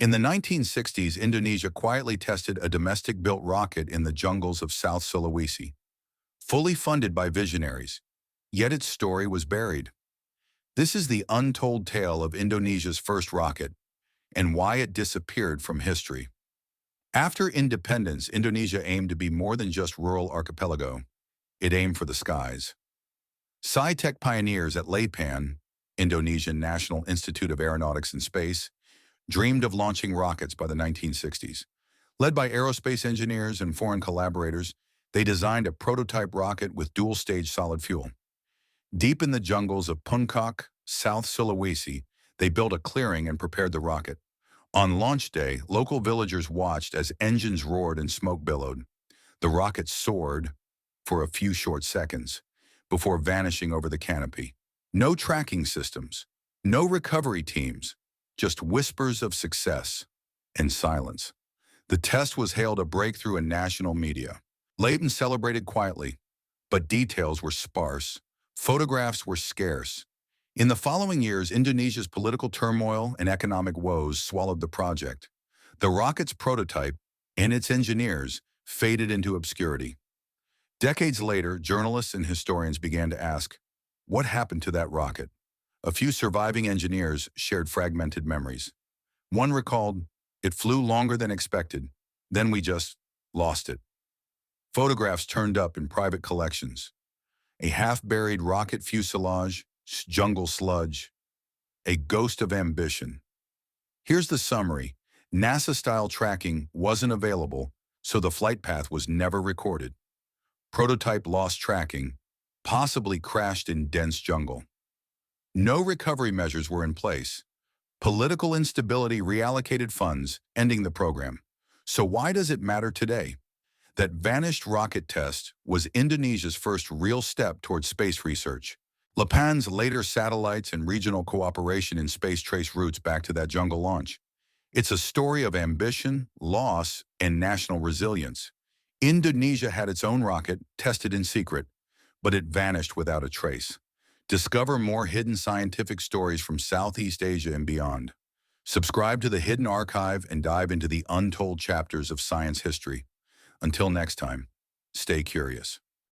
In the 1960s, Indonesia quietly tested a domestic-built rocket in the jungles of South Sulawesi, fully funded by visionaries. Yet its story was buried. This is the untold tale of Indonesia's first rocket and why it disappeared from history. After independence, Indonesia aimed to be more than just rural archipelago. It aimed for the skies. Sci-tech pioneers at LAPAN, Indonesian National Institute of Aeronautics and Space, dreamed of launching rockets by the 1960s. Led by aerospace engineers and foreign collaborators, they designed a prototype rocket with dual-stage solid fuel. Deep in the jungles of Puncak, South Sulawesi, they built a clearing and prepared the rocket. On launch day, local villagers watched as engines roared and smoke billowed. The rocket soared for a few short seconds before vanishing over the canopy. No tracking systems, no recovery teams, just whispers of success and silence. The test was hailed a breakthrough in national media. Leighton celebrated quietly, but details were sparse. Photographs were scarce. In the following years, Indonesia's political turmoil and economic woes swallowed the project. The rocket's prototype and its engineers faded into obscurity. Decades later, journalists and historians began to ask, what happened to that rocket? A few surviving engineers shared fragmented memories. One recalled, it flew longer than expected, then we just lost it. Photographs turned up in private collections. A half-buried rocket fuselage, jungle sludge, a ghost of ambition. Here's the summary. NASA-style tracking wasn't available, so the flight path was never recorded. Prototype lost tracking, possibly crashed in dense jungle. No recovery measures were in place. Political instability reallocated funds, ending the program. So why does it matter today? That vanished rocket test was Indonesia's first real step towards space research. LAPAN's later satellites and regional cooperation in space trace routes back to that jungle launch. It's a story of ambition, loss, and national resilience. Indonesia had its own rocket, tested in secret, but it vanished without a trace. Discover more hidden scientific stories from Southeast Asia and beyond. Subscribe to the Hidden Archive and dive into the untold chapters of science history. Until next time, stay curious.